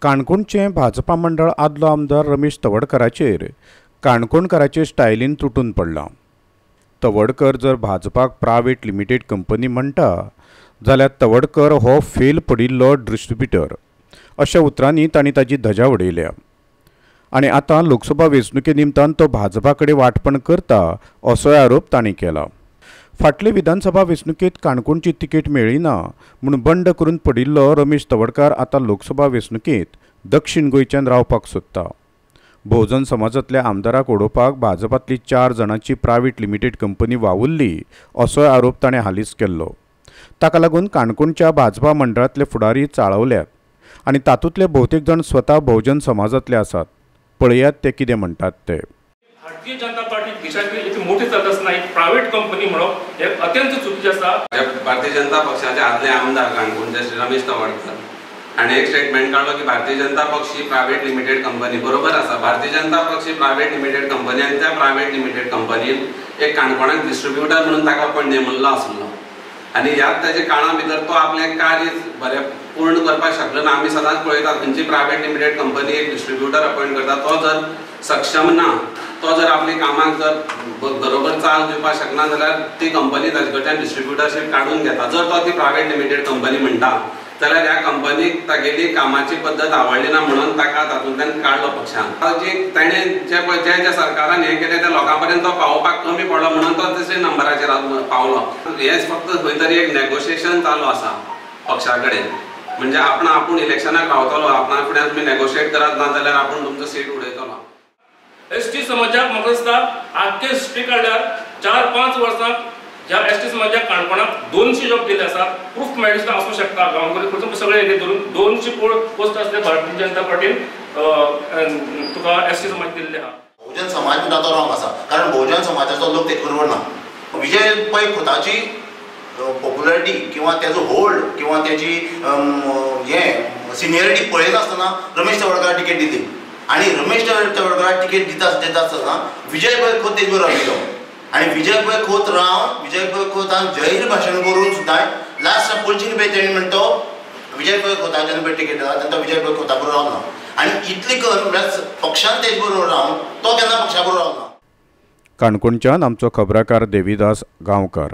काणकोणचे भाजपा मंडळ आदलो आमदार रमेश तवडकराचेर काणकोणकाराचे स्टायलीन तुटून पडला। तवडकर जर भाजपाक प्रायवेट लिमिटेड कंपनी म्हणटा जाल्यार तवडकर हो फेल पडिल्लो डिस्ट्रिब्युटर अशा उतरांनी तांणी ताची धजा उडयल्या आनी आतां लोकसभा वेंचणुके निमतान तो भाजपा कडेन वांटपण करता असोय आरोप तांणी केला। फाटले विधानसभा वेंचणुकेंत काणकोणची तिकेट मेळ्ळी ना म्हूण बंड करून पडिल्लो रमेश तवडकार आतां लोकसभा वेंचणुकेंत दक्षिण गोंयच्यान रावपाक सोदता। बहुजन समाजांतल्या आमदाराक ओडोवपाक भाजपांतली 4 जाणांची प्रायवेट लिमिटेड कंपनी वावुरली असोय आरोप ताणें हालींच केल्लो। ताका लागून काणकोणच्या भाजपा मंडळांतले फुडारी चाळवल्यात आनी तातूंतले भोवतेक जाण स्वता बहुजन समाजांतले आसात। पळयात ते कितें म्हणटात ते। भारतीय जनता पार्टी देशाची एक मोठी चलत आसतना एक प्रायवेट कंपनी म्हणप हे अत्यंत चुकीचें आसा। भारतीय जनता पक्षाचे आदले आमदार काणकोणचे श्री रमेश तवडकर हाणें एक स्टेटमेंट काढलो की भारतीय जनता पक्ष ही प्रायवेट लिमिटेड कंपनी बरोबर आसा। भारतीय जनता पक्ष ही प्रायवेट लिमिटेड कंपनी आनी त्या प्रायवेट लिमिटेड कंपनीन एक काणकोणाक डिस्ट्रिब्युटर म्हणून ताका आपण नेमल्लो आसलो आनी ह्याच ताचे काळा भितर तो आपलें कार्य बरें पूर्ण करपाक शकलो ना। आमी सदांच पळयतात खंयची प्रायवेट लिमिटेड कंपनी एक डिस्ट्रिब्युटर अपॉइंट करता तो जर सक्षम ना, तो जर आपली कामाक जर बरोबर चाल दिवपाक शकना जाल्यार ती कंपनी ताचे कडच्यान डिस्ट्रिब्युटरशीप काढून घेता। जर तो ती प्रायवेट लिमिटेड कंपनी म्हणटा जाल्यार ह्या कंपनीक तागेली कामाची पद्दत आवडली ना म्हणून ताका तातूंतल्यान काडलो पक्षान। ताणें जे सरकारान हें केलें त्या लोकां पर्यंत तो पावोवपाक कमी पडलो म्हणून तो तिसऱ्या नंबराचेर पावलो। हें फक्त खंय तरी एक नेगोशिएशन चालू आसा पक्षा कडेन, म्हणजे आपूण इलेक्शनाक रावतलो, आपणा फुडें तुमी नेगोशिएट करत ना जाल्यार आपूण तुमचो सीट उडयतलो। एसटी समाजाक म्हाका दिसता आख्खे हिस्ट्री काडल्यार 4-5 वर्सांक ह्या एसटी समाजाक काणकोणाक 200 जॉब दिले आसात। प्रूफ मेडिसिन आसूं शकता, गांवकरी सगळे हे धरून 200 पोस्ट असले भारतीय जनता पार्टीन तुका एसटी समाज दिल्ले आहा। बहुजन समाज म्हणटा तो रॉंग आसा, कारण बहुजन समाजाचो लोक तेका बरोबर ना। विजय पै खोताची पॉप्युलरिटी किंवा तेजो होल्ड किंवा तेजी सिनियरिटी पळयनासतना रमेश तवडकराक टिकेट दिली आनी रमेश तवडकराक टिकेट दिता आसतना विजय पै खोत तेजे बरोबर राविलो आनी विजय पै खोत रावन विजय पै खोतान जाहीर भाशण करून सुद्दां लास्ट पंचीन पै तेणी म्हणतो विजय पै खोताच्यान पळय टिकेट दिला तेन्ना विजय पै खोता बरोबर रावना आनी इतली कर म्हळ्यार पक्षान तेजे बरोबर रावन तो केन्ना पक्षा बरोबर रावना। काणकोणच्यान आमचो खबराकार देविदास गांवकार।